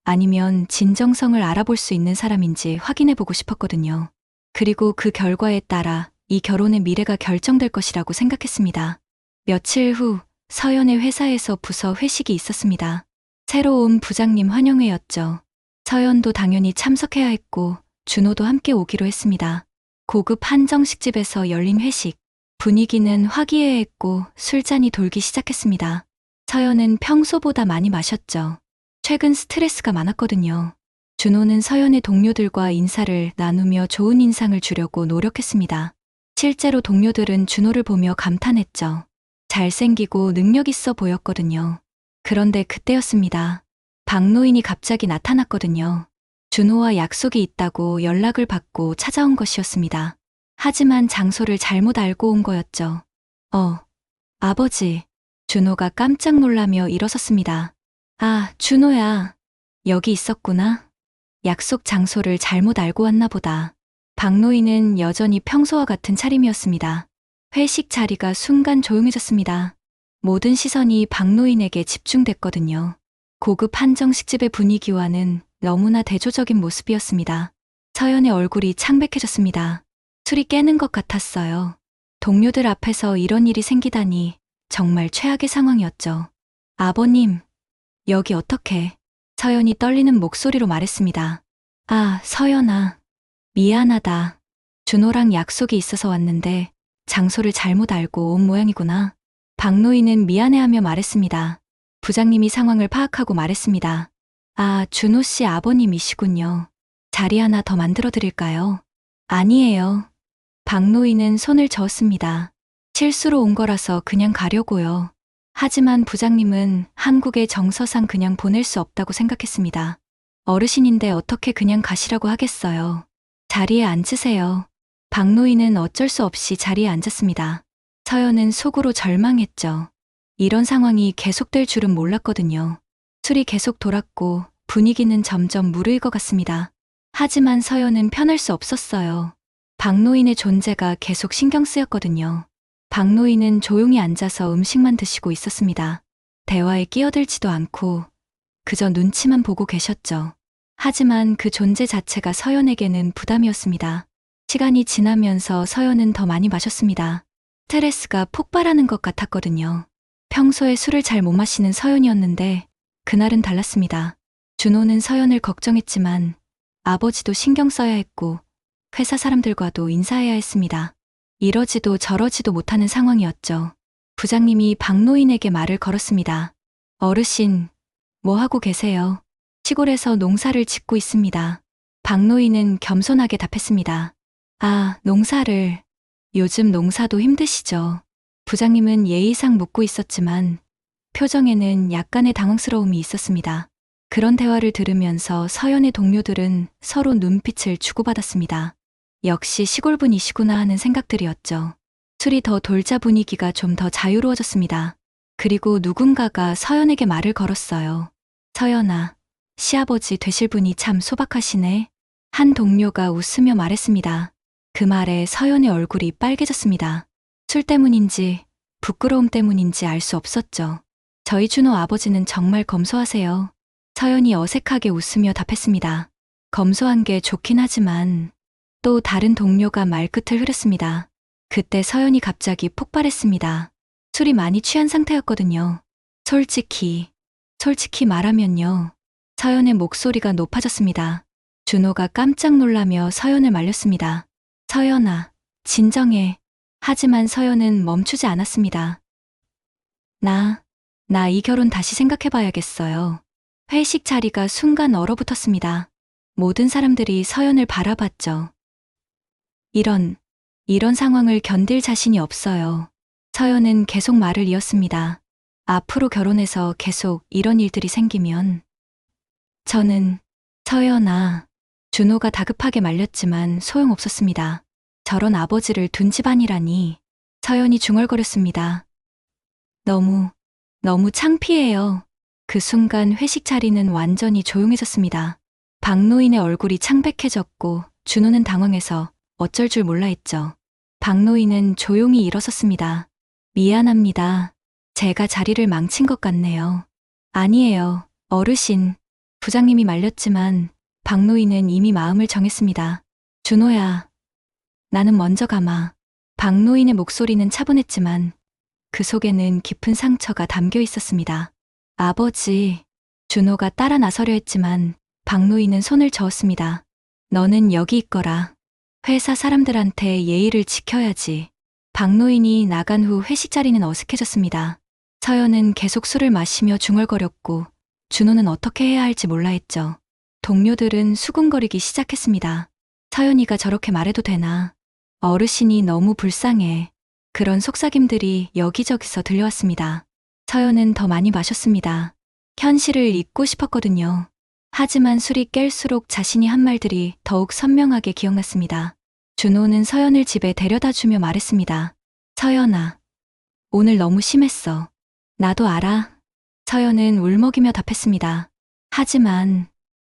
아니면 진정성을 알아볼 수 있는 사람인지 확인해보고 싶었거든요. 그리고 그 결과에 따라 이 결혼의 미래가 결정될 것이라고 생각했습니다. 며칠 후 서연의 회사에서 부서 회식이 있었습니다. 새로운 부장님 환영회였죠. 서연도 당연히 참석해야 했고 준호도 함께 오기로 했습니다. 고급 한정식집에서 열린 회식. 분위기는 화기애애했고 술잔이 돌기 시작했습니다. 서연은 평소보다 많이 마셨죠. 최근 스트레스가 많았거든요. 준호는 서연의 동료들과 인사를 나누며 좋은 인상을 주려고 노력했습니다. 실제로 동료들은 준호를 보며 감탄했죠. 잘생기고 능력 있어 보였거든요. 그런데 그때였습니다. 박노인이 갑자기 나타났거든요. 준호와 약속이 있다고 연락을 받고 찾아온 것이었습니다. 하지만 장소를 잘못 알고 온 거였죠. 아버지. 준호가 깜짝 놀라며 일어섰습니다. 아, 준호야. 여기 있었구나. 약속 장소를 잘못 알고 왔나 보다. 박노인은 여전히 평소와 같은 차림이었습니다. 회식 자리가 순간 조용해졌습니다. 모든 시선이 박노인에게 집중됐거든요. 고급 한정식집의 분위기와는 너무나 대조적인 모습이었습니다. 서연의 얼굴이 창백해졌습니다. 술이 깨는 것 같았어요. 동료들 앞에서 이런 일이 생기다니 정말 최악의 상황이었죠. 아버님, 여기 어떻게? 서연이 떨리는 목소리로 말했습니다. 아, 서연아. 미안하다. 준호랑 약속이 있어서 왔는데 장소를 잘못 알고 온 모양이구나. 박노인은 미안해하며 말했습니다. 부장님이 상황을 파악하고 말했습니다. 아, 준호 씨 아버님이시군요. 자리 하나 더 만들어 드릴까요? 아니에요. 박노인은 손을 저었습니다. 실수로 온 거라서 그냥 가려고요. 하지만 부장님은 한국의 정서상 그냥 보낼 수 없다고 생각했습니다. 어르신인데 어떻게 그냥 가시라고 하겠어요. 자리에 앉으세요. 박노인은 어쩔 수 없이 자리에 앉았습니다. 서연은 속으로 절망했죠. 이런 상황이 계속될 줄은 몰랐거든요. 술이 계속 돌았고 분위기는 점점 무르익어갔습니다. 하지만 서연은 편할 수 없었어요. 박노인의 존재가 계속 신경 쓰였거든요. 박노인은 조용히 앉아서 음식만 드시고 있었습니다. 대화에 끼어들지도 않고 그저 눈치만 보고 계셨죠. 하지만 그 존재 자체가 서연에게는 부담이었습니다. 시간이 지나면서 서연은 더 많이 마셨습니다. 스트레스가 폭발하는 것 같았거든요. 평소에 술을 잘 못 마시는 서연이었는데 그날은 달랐습니다. 준호는 서연을 걱정했지만 아버지도 신경 써야 했고 회사 사람들과도 인사해야 했습니다. 이러지도 저러지도 못하는 상황이었죠. 부장님이 박노인에게 말을 걸었습니다. 어르신, 뭐 하고 계세요? 시골에서 농사를 짓고 있습니다. 박노인은 겸손하게 답했습니다. 아, 농사를. 요즘 농사도 힘드시죠? 부장님은 예의상 묻고 있었지만 표정에는 약간의 당황스러움이 있었습니다. 그런 대화를 들으면서 서연의 동료들은 서로 눈빛을 주고받았습니다. 역시 시골분이시구나 하는 생각들이었죠. 술이 더 돌자 분위기가 좀 더 자유로워졌습니다. 그리고 누군가가 서연에게 말을 걸었어요. 서연아, 시아버지 되실 분이 참 소박하시네. 한 동료가 웃으며 말했습니다. 그 말에 서연의 얼굴이 빨개졌습니다. 술 때문인지 부끄러움 때문인지 알 수 없었죠. 저희 준호 아버지는 정말 검소하세요. 서연이 어색하게 웃으며 답했습니다. 검소한 게 좋긴 하지만 또 다른 동료가 말끝을 흐렸습니다. 그때 서연이 갑자기 폭발했습니다. 술이 많이 취한 상태였거든요. 솔직히 말하면요. 서연의 목소리가 높아졌습니다. 준호가 깜짝 놀라며 서연을 말렸습니다. 서연아, 진정해. 하지만 서연은 멈추지 않았습니다. 나 이 결혼 다시 생각해봐야겠어요. 회식 자리가 순간 얼어붙었습니다. 모든 사람들이 서연을 바라봤죠. 이런 상황을 견딜 자신이 없어요. 서연은 계속 말을 이었습니다. 앞으로 결혼해서 계속 이런 일들이 생기면 서연아, 준호가 다급하게 말렸지만 소용없었습니다. 저런 아버지를 둔 집안이라니. 서연이 중얼거렸습니다. 너무 창피해요. 그 순간 회식 자리는 완전히 조용해졌습니다. 박노인의 얼굴이 창백해졌고 준호는 당황해서 어쩔 줄 몰라 했죠. 박노인은 조용히 일어섰습니다. 미안합니다. 제가 자리를 망친 것 같네요. 아니에요, 어르신. 부장님이 말렸지만 박노인은 이미 마음을 정했습니다. 준호야, 나는 먼저 가마. 박노인의 목소리는 차분했지만 그 속에는 깊은 상처가 담겨 있었습니다. 아버지, 준호가 따라 나서려 했지만 박노인은 손을 저었습니다. 너는 여기 있거라. 회사 사람들한테 예의를 지켜야지. 박노인이 나간 후 회식 자리는 어색해졌습니다. 서연은 계속 술을 마시며 중얼거렸고 준호는 어떻게 해야 할지 몰라 했죠. 동료들은 수군거리기 시작했습니다. 서연이가 저렇게 말해도 되나? 어르신이 너무 불쌍해. 그런 속삭임들이 여기저기서 들려왔습니다. 서연은 더 많이 마셨습니다. 현실을 잊고 싶었거든요. 하지만 술이 깰수록 자신이 한 말들이 더욱 선명하게 기억났습니다. 준호는 서연을 집에 데려다 주며 말했습니다. 서연아, 오늘 너무 심했어. 나도 알아. 서연은 울먹이며 답했습니다. 하지만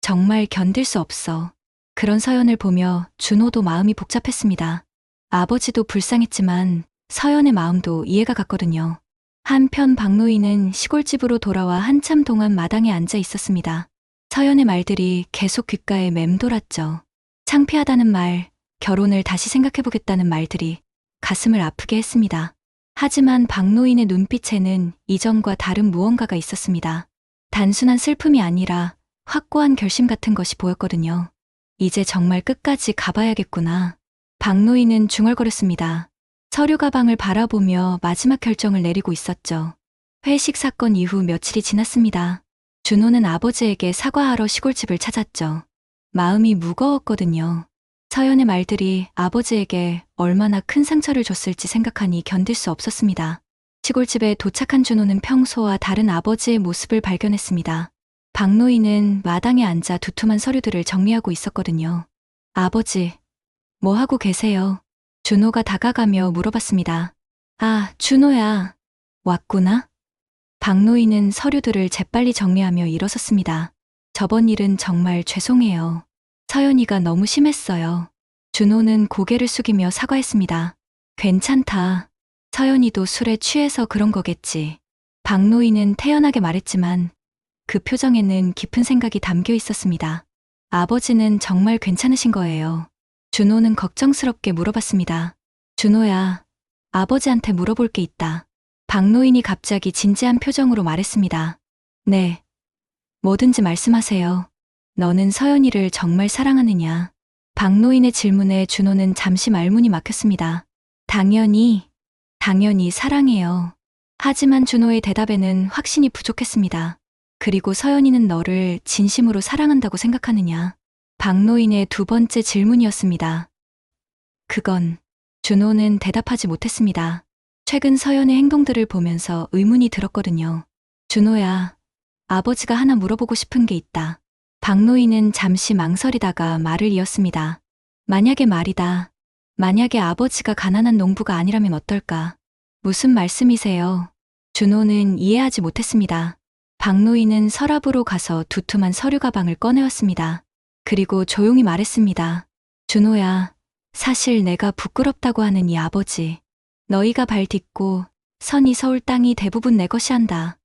정말 견딜 수 없어. 그런 서연을 보며 준호도 마음이 복잡했습니다. 아버지도 불쌍했지만 서연의 마음도 이해가 갔거든요. 한편 박노인은 시골집으로 돌아와 한참 동안 마당에 앉아 있었습니다. 서연의 말들이 계속 귓가에 맴돌았죠. 창피하다는 말, 결혼을 다시 생각해보겠다는 말들이 가슴을 아프게 했습니다. 하지만 박노인의 눈빛에는 이전과 다른 무언가가 있었습니다. 단순한 슬픔이 아니라 확고한 결심 같은 것이 보였거든요. 이제 정말 끝까지 가봐야겠구나. 박노인은 중얼거렸습니다. 서류 가방을 바라보며 마지막 결정을 내리고 있었죠. 회식 사건 이후 며칠이 지났습니다. 준호는 아버지에게 사과하러 시골집을 찾았죠. 마음이 무거웠거든요. 서연의 말들이 아버지에게 얼마나 큰 상처를 줬을지 생각하니 견딜 수 없었습니다. 시골집에 도착한 준호는 평소와 다른 아버지의 모습을 발견했습니다. 박노인은 마당에 앉아 두툼한 서류들을 정리하고 있었거든요. 아버지, 뭐 하고 계세요? 준호가 다가가며 물어봤습니다. 아, 준호야. 왔구나? 박노인은 서류들을 재빨리 정리하며 일어섰습니다. 저번 일은 정말 죄송해요. 서연이가 너무 심했어요. 준호는 고개를 숙이며 사과했습니다. 괜찮다. 서연이도 술에 취해서 그런 거겠지. 박노인은 태연하게 말했지만 그 표정에는 깊은 생각이 담겨 있었습니다. 아버지는 정말 괜찮으신 거예요. 준호는 걱정스럽게 물어봤습니다. 준호야, 아버지한테 물어볼 게 있다. 박노인이 갑자기 진지한 표정으로 말했습니다. 네, 뭐든지 말씀하세요. 너는 서연이를 정말 사랑하느냐? 박노인의 질문에 준호는 잠시 말문이 막혔습니다. 당연히 사랑해요. 하지만 준호의 대답에는 확신이 부족했습니다. 그리고 서연이는 너를 진심으로 사랑한다고 생각하느냐? 박노인의 두 번째 질문이었습니다. 그건 준호는 대답하지 못했습니다. 최근 서연의 행동들을 보면서 의문이 들었거든요. 준호야, 아버지가 하나 물어보고 싶은 게 있다. 박노인은 잠시 망설이다가 말을 이었습니다. 만약에 말이다. 만약에 아버지가 가난한 농부가 아니라면 어떨까? 무슨 말씀이세요? 준호는 이해하지 못했습니다. 박노인은 서랍으로 가서 두툼한 서류 가방을 꺼내왔습니다. 그리고 조용히 말했습니다. 준호야, 사실 내가 부끄럽다고 하는 이 아버지. 너희가 발 딛고 선이 서울 땅이 대부분 내 것이 한다.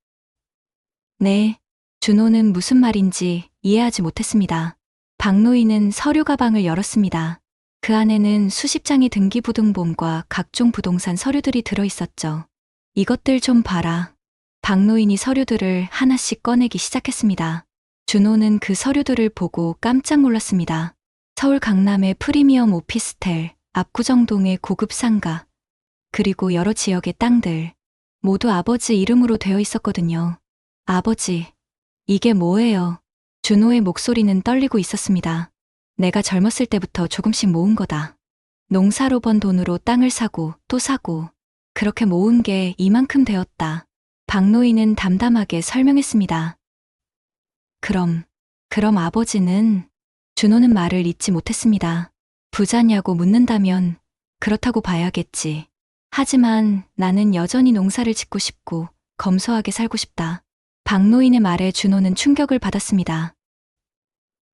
네, 준호는 무슨 말인지 이해하지 못했습니다. 박노인은 서류 가방을 열었습니다. 그 안에는 수십 장의 등기부등본과 각종 부동산 서류들이 들어있었죠. 이것들 좀 봐라. 박노인이 서류들을 하나씩 꺼내기 시작했습니다. 준호는 그 서류들을 보고 깜짝 놀랐습니다. 서울 강남의 프리미엄 오피스텔, 압구정동의 고급 상가, 그리고 여러 지역의 땅들, 모두 아버지 이름으로 되어 있었거든요. 아버지, 이게 뭐예요? 준호의 목소리는 떨리고 있었습니다. 내가 젊었을 때부터 조금씩 모은 거다. 농사로 번 돈으로 땅을 사고 또 사고, 그렇게 모은 게 이만큼 되었다. 박노인은 담담하게 설명했습니다. 그럼 아버지는? 준호는 말을 잇지 못했습니다. 부자냐고 묻는다면 그렇다고 봐야겠지. 하지만 나는 여전히 농사를 짓고 싶고 검소하게 살고 싶다. 박노인의 말에 준호는 충격을 받았습니다.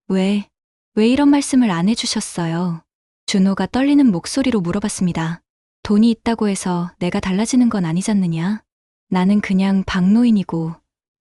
왜 이런 말씀을 안 해주셨어요? 준호가 떨리는 목소리로 물어봤습니다. 돈이 있다고 해서 내가 달라지는 건 아니잖느냐? 나는 그냥 박노인이고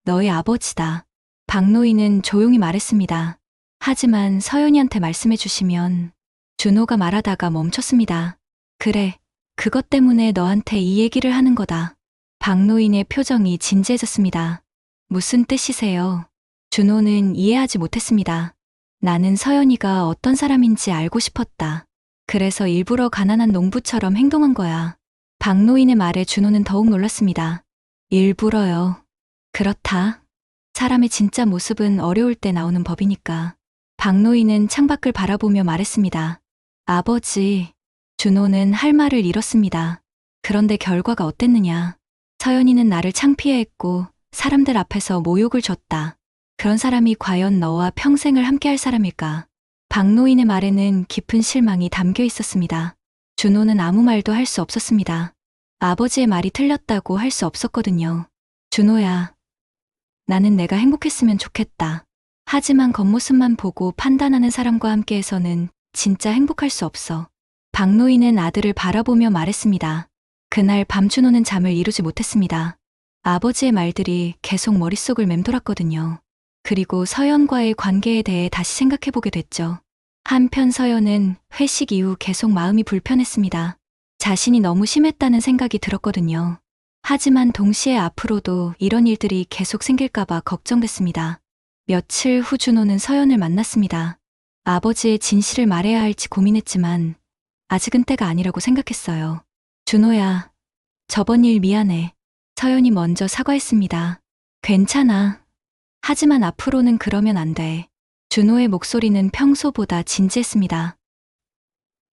너의 아버지다. 박노인은 조용히 말했습니다. 하지만 서연이한테 말씀해 주시면. 준호가 말하다가 멈췄습니다. 그래, 그것 때문에 너한테 이 얘기를 하는 거다. 박노인의 표정이 진지해졌습니다. 무슨 뜻이세요? 준호는 이해하지 못했습니다. 나는 서연이가 어떤 사람인지 알고 싶었다. 그래서 일부러 가난한 농부처럼 행동한 거야. 박노인의 말에 준호는 더욱 놀랐습니다. 일부러요. 그렇다. 사람의 진짜 모습은 어려울 때 나오는 법이니까. 박노인은 창밖을 바라보며 말했습니다. 아버지, 준호는 할 말을 잃었습니다. 그런데 결과가 어땠느냐. 서연이는 나를 창피해했고 사람들 앞에서 모욕을 줬다. 그런 사람이 과연 너와 평생을 함께할 사람일까? 박노인의 말에는 깊은 실망이 담겨 있었습니다. 준호는 아무 말도 할 수 없었습니다. 아버지의 말이 틀렸다고 할 수 없었거든요. 준호야, 나는 내가 행복했으면 좋겠다. 하지만 겉모습만 보고 판단하는 사람과 함께해서는 진짜 행복할 수 없어. 박노인은 아들을 바라보며 말했습니다. 그날 밤 준호는 잠을 이루지 못했습니다. 아버지의 말들이 계속 머릿속을 맴돌았거든요. 그리고 서연과의 관계에 대해 다시 생각해보게 됐죠. 한편 서연은 회식 이후 계속 마음이 불편했습니다. 자신이 너무 심했다는 생각이 들었거든요. 하지만 동시에 앞으로도 이런 일들이 계속 생길까봐 걱정됐습니다. 며칠 후 준호는 서연을 만났습니다. 아버지의 진실을 말해야 할지 고민했지만 아직은 때가 아니라고 생각했어요. 준호야, 저번 일 미안해. 서연이 먼저 사과했습니다. 괜찮아. 하지만 앞으로는 그러면 안 돼. 준호의 목소리는 평소보다 진지했습니다.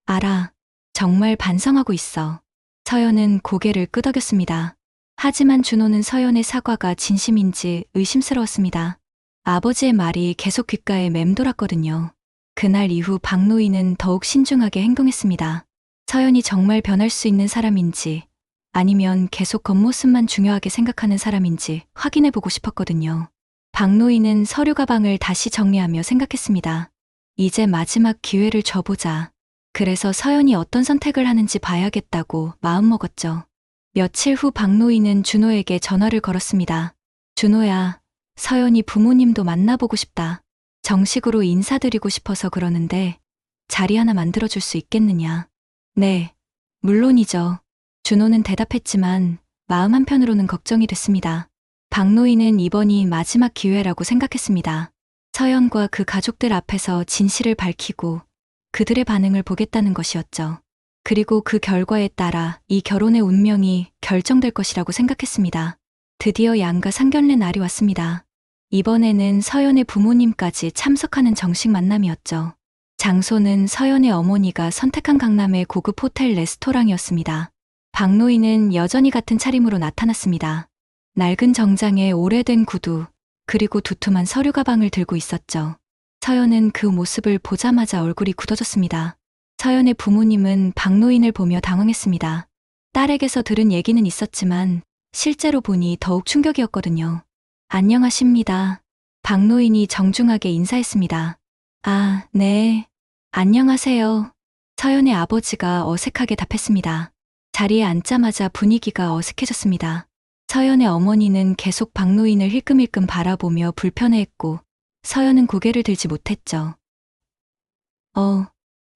알아. 정말 반성하고 있어. 서연은 고개를 끄덕였습니다. 하지만 준호는 서연의 사과가 진심인지 의심스러웠습니다. 아버지의 말이 계속 귓가에 맴돌았거든요. 그날 이후 박노인은 더욱 신중하게 행동했습니다. 서연이 정말 변할 수 있는 사람인지 아니면 계속 겉모습만 중요하게 생각하는 사람인지 확인해보고 싶었거든요. 박노인은 서류 가방을 다시 정리하며 생각했습니다. 이제 마지막 기회를 줘보자. 그래서 서연이 어떤 선택을 하는지 봐야겠다고 마음먹었죠. 며칠 후 박노인은 준호에게 전화를 걸었습니다. 준호야, 서연이 부모님도 만나보고 싶다. 정식으로 인사드리고 싶어서 그러는데 자리 하나 만들어줄 수 있겠느냐? 네, 물론이죠. 준호는 대답했지만 마음 한편으로는 걱정이 됐습니다. 박노인은 이번이 마지막 기회라고 생각했습니다. 서연과 그 가족들 앞에서 진실을 밝히고 그들의 반응을 보겠다는 것이었죠. 그리고 그 결과에 따라 이 결혼의 운명이 결정될 것이라고 생각했습니다. 드디어 양가 상견례 날이 왔습니다. 이번에는 서연의 부모님까지 참석하는 정식 만남이었죠. 장소는 서연의 어머니가 선택한 강남의 고급 호텔 레스토랑이었습니다. 박노인은 여전히 같은 차림으로 나타났습니다. 낡은 정장에 오래된 구두, 그리고 두툼한 서류 가방을 들고 있었죠. 서연은 그 모습을 보자마자 얼굴이 굳어졌습니다. 서연의 부모님은 박노인을 보며 당황했습니다. 딸에게서 들은 얘기는 있었지만 실제로 보니 더욱 충격이었거든요. 안녕하십니다. 박노인이 정중하게 인사했습니다. 아, 네. 안녕하세요. 서연의 아버지가 어색하게 답했습니다. 자리에 앉자마자 분위기가 어색해졌습니다. 서연의 어머니는 계속 박노인을 힐끔힐끔 바라보며 불편해했고 서연은 고개를 들지 못했죠.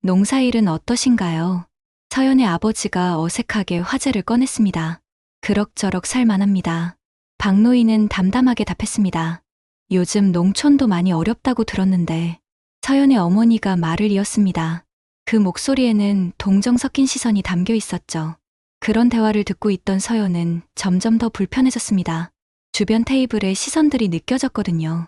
농사일은 어떠신가요? 서연의 아버지가 어색하게 화제를 꺼냈습니다. 그럭저럭 살만합니다. 박노인은 담담하게 답했습니다. 요즘 농촌도 많이 어렵다고 들었는데 서연의 어머니가 말을 이었습니다. 그 목소리에는 동정 섞인 시선이 담겨 있었죠. 그런 대화를 듣고 있던 서연은 점점 더 불편해졌습니다. 주변 테이블에 시선들이 느껴졌거든요.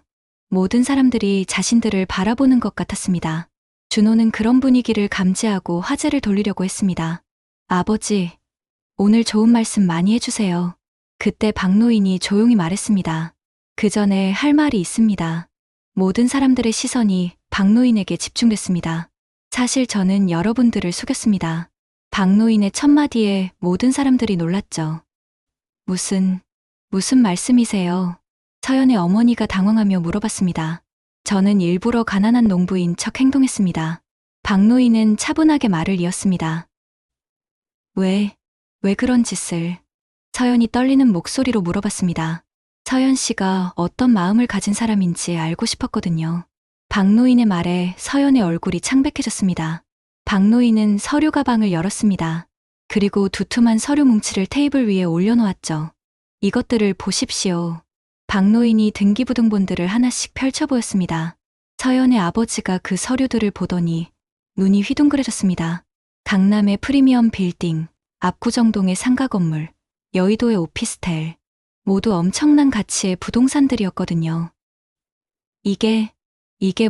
모든 사람들이 자신들을 바라보는 것 같았습니다. 준호는 그런 분위기를 감지하고 화제를 돌리려고 했습니다. 아버지, 오늘 좋은 말씀 많이 해주세요. 그때 박노인이 조용히 말했습니다. 그 전에 할 말이 있습니다. 모든 사람들의 시선이 박노인에게 집중됐습니다. 사실 저는 여러분들을 속였습니다. 박노인의 첫마디에 모든 사람들이 놀랐죠. 무슨 말씀이세요? 서연의 어머니가 당황하며 물어봤습니다. 저는 일부러 가난한 농부인 척 행동했습니다. 박노인은 차분하게 말을 이었습니다. 왜 그런 짓을? 서연이 떨리는 목소리로 물어봤습니다. 서연 씨가 어떤 마음을 가진 사람인지 알고 싶었거든요. 박노인의 말에 서연의 얼굴이 창백해졌습니다. 박노인은 서류 가방을 열었습니다. 그리고 두툼한 서류 뭉치를 테이블 위에 올려놓았죠. 이것들을 보십시오. 박노인이 등기부등본들을 하나씩 펼쳐 보였습니다. 서연의 아버지가 그 서류들을 보더니 눈이 휘둥그레졌습니다. 강남의 프리미엄 빌딩, 압구정동의 상가 건물, 여의도의 오피스텔, 모두 엄청난 가치의 부동산들이었거든요. 이게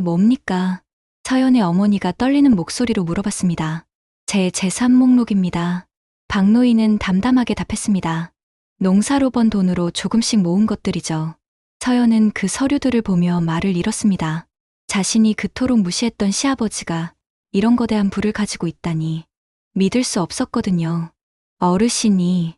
뭡니까? 서연의 어머니가 떨리는 목소리로 물어봤습니다. 제 재산 목록입니다. 박노인은 담담하게 답했습니다. 농사로 번 돈으로 조금씩 모은 것들이죠. 서연은 그 서류들을 보며 말을 잃었습니다. 자신이 그토록 무시했던 시아버지가 이런 거대한 부를 가지고 있다니 믿을 수 없었거든요. 어르신이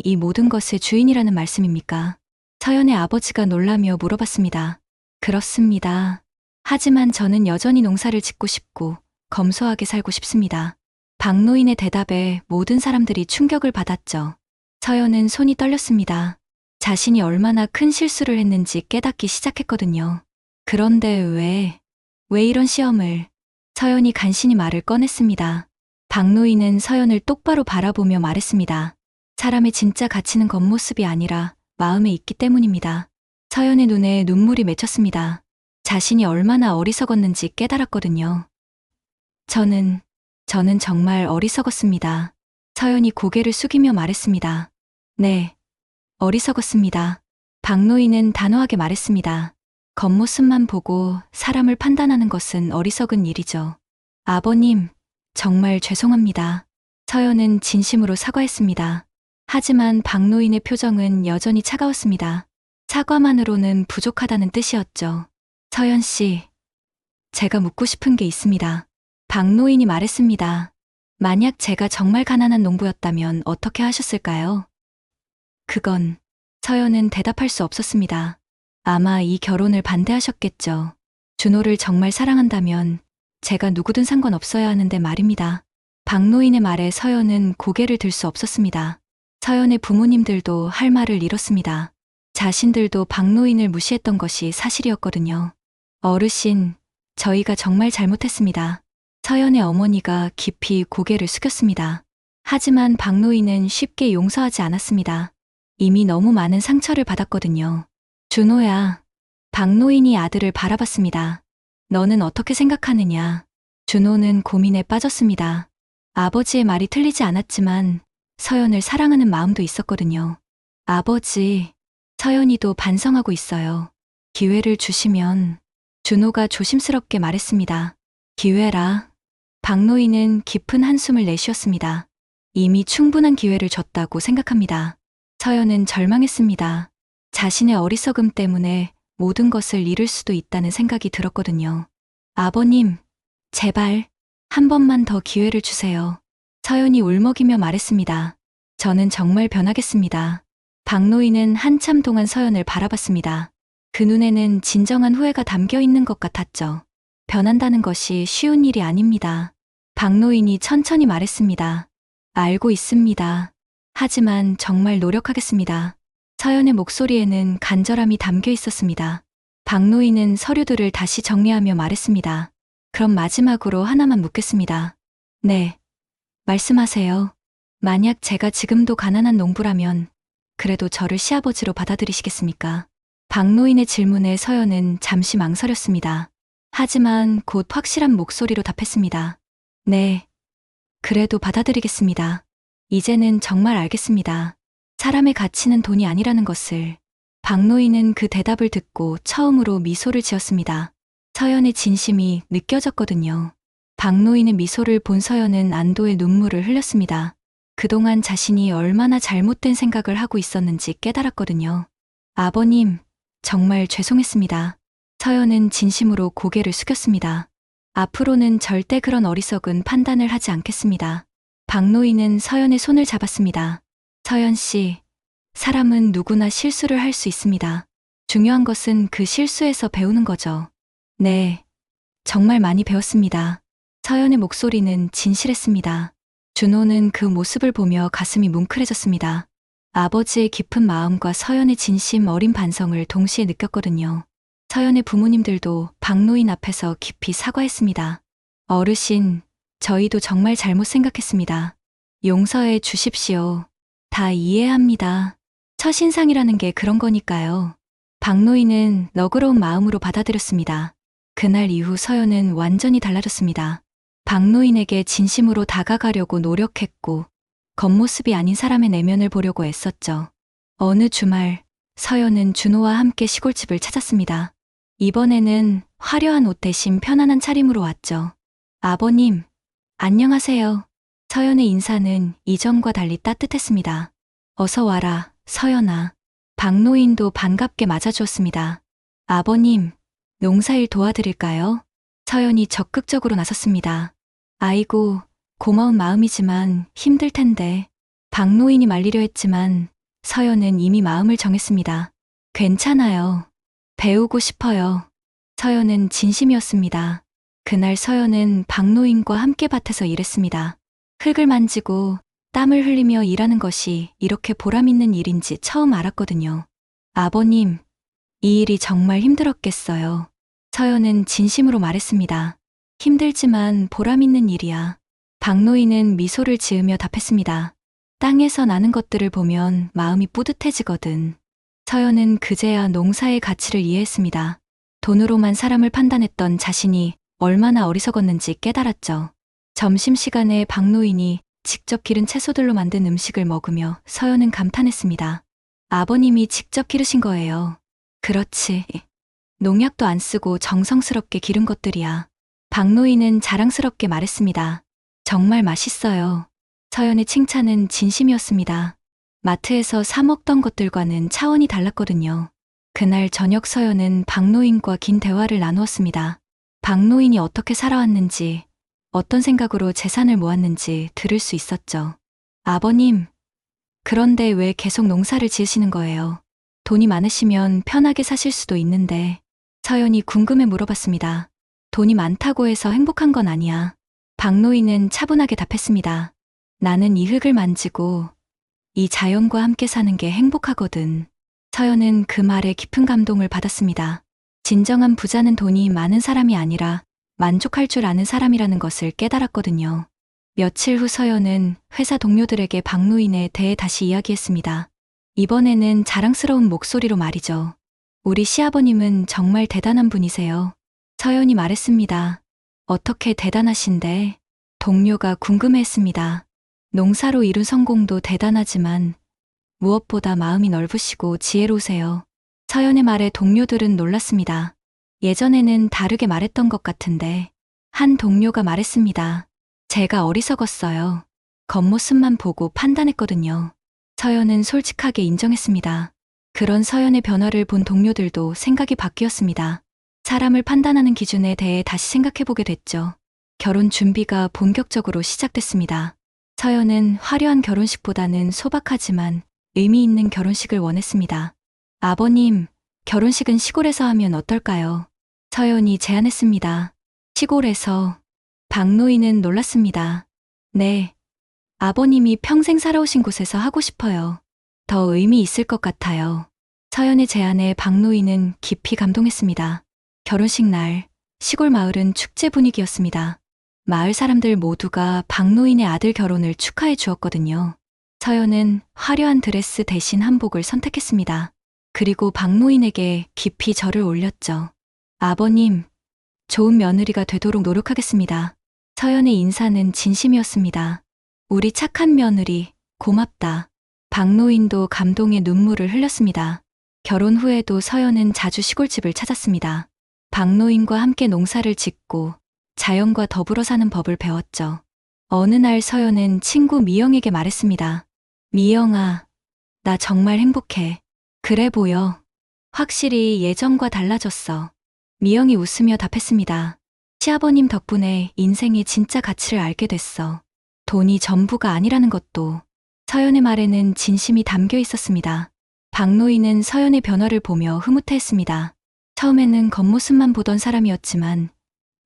이 모든 것의 주인이라는 말씀입니까? 서연의 아버지가 놀라며 물어봤습니다. 그렇습니다. 하지만 저는 여전히 농사를 짓고 싶고 검소하게 살고 싶습니다. 박노인의 대답에 모든 사람들이 충격을 받았죠. 서연은 손이 떨렸습니다. 자신이 얼마나 큰 실수를 했는지 깨닫기 시작했거든요. 그런데 왜 이런 시험을? 서연이 간신히 말을 꺼냈습니다. 박노인은 서연을 똑바로 바라보며 말했습니다. 사람의 진짜 가치는 겉모습이 아니라 마음에 있기 때문입니다. 서연의 눈에 눈물이 맺혔습니다. 자신이 얼마나 어리석었는지 깨달았거든요. 저는 정말 어리석었습니다. 서연이 고개를 숙이며 말했습니다. 네, 어리석었습니다. 박노인은 단호하게 말했습니다. 겉모습만 보고 사람을 판단하는 것은 어리석은 일이죠. 아버님, 정말 죄송합니다. 서연은 진심으로 사과했습니다. 하지만 박노인의 표정은 여전히 차가웠습니다. 사과만으로는 부족하다는 뜻이었죠. 서연 씨, 제가 묻고 싶은 게 있습니다. 박노인이 말했습니다. 만약 제가 정말 가난한 농부였다면 어떻게 하셨을까요? 그건 서연은 대답할 수 없었습니다. 아마 이 결혼을 반대하셨겠죠. 준호를 정말 사랑한다면 제가 누구든 상관없어야 하는데 말입니다. 박노인의 말에 서연은 고개를 들 수 없었습니다. 서연의 부모님들도 할 말을 잃었습니다. 자신들도 박노인을 무시했던 것이 사실이었거든요. 어르신, 저희가 정말 잘못했습니다. 서연의 어머니가 깊이 고개를 숙였습니다. 하지만 박노인은 쉽게 용서하지 않았습니다. 이미 너무 많은 상처를 받았거든요. 준호야. 박노인이 아들을 바라봤습니다. 너는 어떻게 생각하느냐? 준호는 고민에 빠졌습니다. 아버지의 말이 틀리지 않았지만 서연을 사랑하는 마음도 있었거든요. 아버지, 서연이도 반성하고 있어요. 기회를 주시면. 준호가 조심스럽게 말했습니다. 기회라. 박노인은 깊은 한숨을 내쉬었습니다. 이미 충분한 기회를 줬다고 생각합니다. 서연은 절망했습니다. 자신의 어리석음 때문에 모든 것을 잃을 수도 있다는 생각이 들었거든요. 아버님, 제발 한 번만 더 기회를 주세요. 서연이 울먹이며 말했습니다. 저는 정말 변하겠습니다. 박노인은 한참 동안 서연을 바라봤습니다. 그 눈에는 진정한 후회가 담겨 있는 것 같았죠. 변한다는 것이 쉬운 일이 아닙니다. 박노인이 천천히 말했습니다. 알고 있습니다. 하지만 정말 노력하겠습니다. 서연의 목소리에는 간절함이 담겨 있었습니다. 박노인은 서류들을 다시 정리하며 말했습니다. 그럼 마지막으로 하나만 묻겠습니다. 네, 말씀하세요. 만약 제가 지금도 가난한 농부라면 그래도 저를 시아버지로 받아들이시겠습니까? 박노인의 질문에 서연은 잠시 망설였습니다. 하지만 곧 확실한 목소리로 답했습니다. 네, 그래도 받아들이겠습니다. 이제는 정말 알겠습니다. 사람의 가치는 돈이 아니라는 것을. 박노인은 그 대답을 듣고 처음으로 미소를 지었습니다. 서연의 진심이 느껴졌거든요. 박노인의 미소를 본 서연은 안도의 눈물을 흘렸습니다. 그동안 자신이 얼마나 잘못된 생각을 하고 있었는지 깨달았거든요. 아버님, 정말 죄송했습니다. 서연은 진심으로 고개를 숙였습니다. 앞으로는 절대 그런 어리석은 판단을 하지 않겠습니다. 박노인은 서연의 손을 잡았습니다. 서연 씨, 사람은 누구나 실수를 할 수 있습니다. 중요한 것은 그 실수에서 배우는 거죠. 네, 정말 많이 배웠습니다. 서연의 목소리는 진실했습니다. 준호는 그 모습을 보며 가슴이 뭉클해졌습니다. 아버지의 깊은 마음과 서연의 진심 어린 반성을 동시에 느꼈거든요. 서연의 부모님들도 박노인 앞에서 깊이 사과했습니다. 어르신, 저희도 정말 잘못 생각했습니다. 용서해 주십시오. 다 이해합니다. 첫인상이라는 게 그런 거니까요. 박노인은 너그러운 마음으로 받아들였습니다. 그날 이후 서연은 완전히 달라졌습니다. 박노인에게 진심으로 다가가려고 노력했고 겉모습이 아닌 사람의 내면을 보려고 애썼죠. 어느 주말 서연은 준호와 함께 시골집을 찾았습니다. 이번에는 화려한 옷 대신 편안한 차림으로 왔죠. 아버님, 안녕하세요. 서연의 인사는 이전과 달리 따뜻했습니다. 어서 와라, 서연아. 박노인도 반갑게 맞아주었습니다. 아버님, 농사일 도와드릴까요? 서연이 적극적으로 나섰습니다. 아이고, 고마운 마음이지만 힘들 텐데. 박노인이 말리려 했지만 서연은 이미 마음을 정했습니다. 괜찮아요. 배우고 싶어요. 서연은 진심이었습니다. 그날 서연은 박노인과 함께 밭에서 일했습니다. 흙을 만지고 땀을 흘리며 일하는 것이 이렇게 보람 있는 일인지 처음 알았거든요. 아버님, 이 일이 정말 힘들었겠어요. 서연은 진심으로 말했습니다. 힘들지만 보람 있는 일이야. 박노인은 미소를 지으며 답했습니다. 땅에서 나는 것들을 보면 마음이 뿌듯해지거든. 서연은 그제야 농사의 가치를 이해했습니다. 돈으로만 사람을 판단했던 자신이 얼마나 어리석었는지 깨달았죠. 점심시간에 박노인이 직접 기른 채소들로 만든 음식을 먹으며 서연은 감탄했습니다. 아버님이 직접 기르신 거예요. 그렇지. 농약도 안 쓰고 정성스럽게 기른 것들이야. 박노인은 자랑스럽게 말했습니다. 정말 맛있어요. 서연의 칭찬은 진심이었습니다. 마트에서 사 먹던 것들과는 차원이 달랐거든요. 그날 저녁 서연은 박노인과 긴 대화를 나누었습니다. 박노인이 어떻게 살아왔는지, 어떤 생각으로 재산을 모았는지 들을 수 있었죠. 아버님, 그런데 왜 계속 농사를 지으시는 거예요? 돈이 많으시면 편하게 사실 수도 있는데. 서연이 궁금해 물어봤습니다. 돈이 많다고 해서 행복한 건 아니야. 박노인은 차분하게 답했습니다. 나는 이 흙을 만지고 이 자연과 함께 사는 게 행복하거든. 서연은 그 말에 깊은 감동을 받았습니다. 진정한 부자는 돈이 많은 사람이 아니라 만족할 줄 아는 사람이라는 것을 깨달았거든요. 며칠 후 서연은 회사 동료들에게 박노인에 대해 다시 이야기했습니다. 이번에는 자랑스러운 목소리로 말이죠. 우리 시아버님은 정말 대단한 분이세요. 서연이 말했습니다. 어떻게 대단하신데? 동료가 궁금해했습니다. 농사로 이룬 성공도 대단하지만 무엇보다 마음이 넓으시고 지혜로우세요. 서연의 말에 동료들은 놀랐습니다. 예전에는 다르게 말했던 것 같은데 한 동료가 말했습니다. 제가 어리석었어요. 겉모습만 보고 판단했거든요. 서연은 솔직하게 인정했습니다. 그런 서연의 변화를 본 동료들도 생각이 바뀌었습니다. 사람을 판단하는 기준에 대해 다시 생각해보게 됐죠. 결혼 준비가 본격적으로 시작됐습니다. 서연은 화려한 결혼식보다는 소박하지만 의미 있는 결혼식을 원했습니다. 아버님, 결혼식은 시골에서 하면 어떨까요? 서연이 제안했습니다. 시골에서. 박노인은 놀랐습니다. 네, 아버님이 평생 살아오신 곳에서 하고 싶어요. 더 의미 있을 것 같아요. 서연의 제안에 박노인은 깊이 감동했습니다. 결혼식 날, 시골 마을은 축제 분위기였습니다. 마을 사람들 모두가 박노인의 아들 결혼을 축하해 주었거든요. 서연은 화려한 드레스 대신 한복을 선택했습니다. 그리고 박노인에게 깊이 절을 올렸죠. 아버님, 좋은 며느리가 되도록 노력하겠습니다. 서연의 인사는 진심이었습니다. 우리 착한 며느리, 고맙다. 박노인도 감동의 눈물을 흘렸습니다. 결혼 후에도 서연은 자주 시골집을 찾았습니다. 박노인과 함께 농사를 짓고 자연과 더불어 사는 법을 배웠죠. 어느 날 서연은 친구 미영에게 말했습니다. 미영아, 나 정말 행복해. 그래 보여. 확실히 예전과 달라졌어. 미영이 웃으며 답했습니다. 시아버님 덕분에 인생의 진짜 가치를 알게 됐어. 돈이 전부가 아니라는 것도. 서연의 말에는 진심이 담겨 있었습니다. 박노인은 서연의 변화를 보며 흐뭇해했습니다. 처음에는 겉모습만 보던 사람이었지만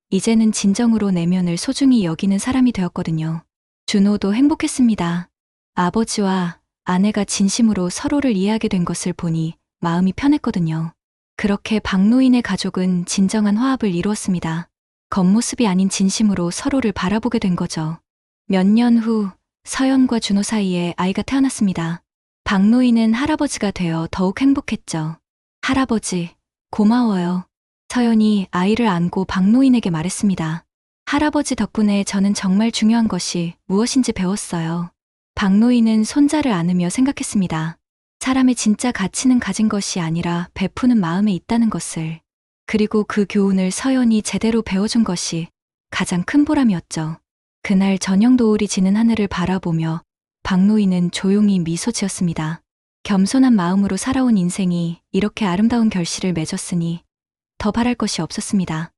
이제는 진정으로 내면을 소중히 여기는 사람이 되었거든요. 준호도 행복했습니다. 아버지와 아내가 진심으로 서로를 이해하게 된 것을 보니 마음이 편했거든요. 그렇게 박노인의 가족은 진정한 화합을 이루었습니다. 겉모습이 아닌 진심으로 서로를 바라보게 된 거죠. 몇 년 후 서연과 준호 사이에 아이가 태어났습니다. 박노인은 할아버지가 되어 더욱 행복했죠. 할아버지, 고마워요. 서연이 아이를 안고 박노인에게 말했습니다. 할아버지 덕분에 저는 정말 중요한 것이 무엇인지 배웠어요. 박노인은 손자를 안으며 생각했습니다. 사람의 진짜 가치는 가진 것이 아니라 베푸는 마음에 있다는 것을. 그리고 그 교훈을 서연이 제대로 배워준 것이 가장 큰 보람이었죠. 그날 저녁 노을이 지는 하늘을 바라보며 박노인은 조용히 미소 지었습니다. 겸손한 마음으로 살아온 인생이 이렇게 아름다운 결실을 맺었으니 더 바랄 것이 없었습니다.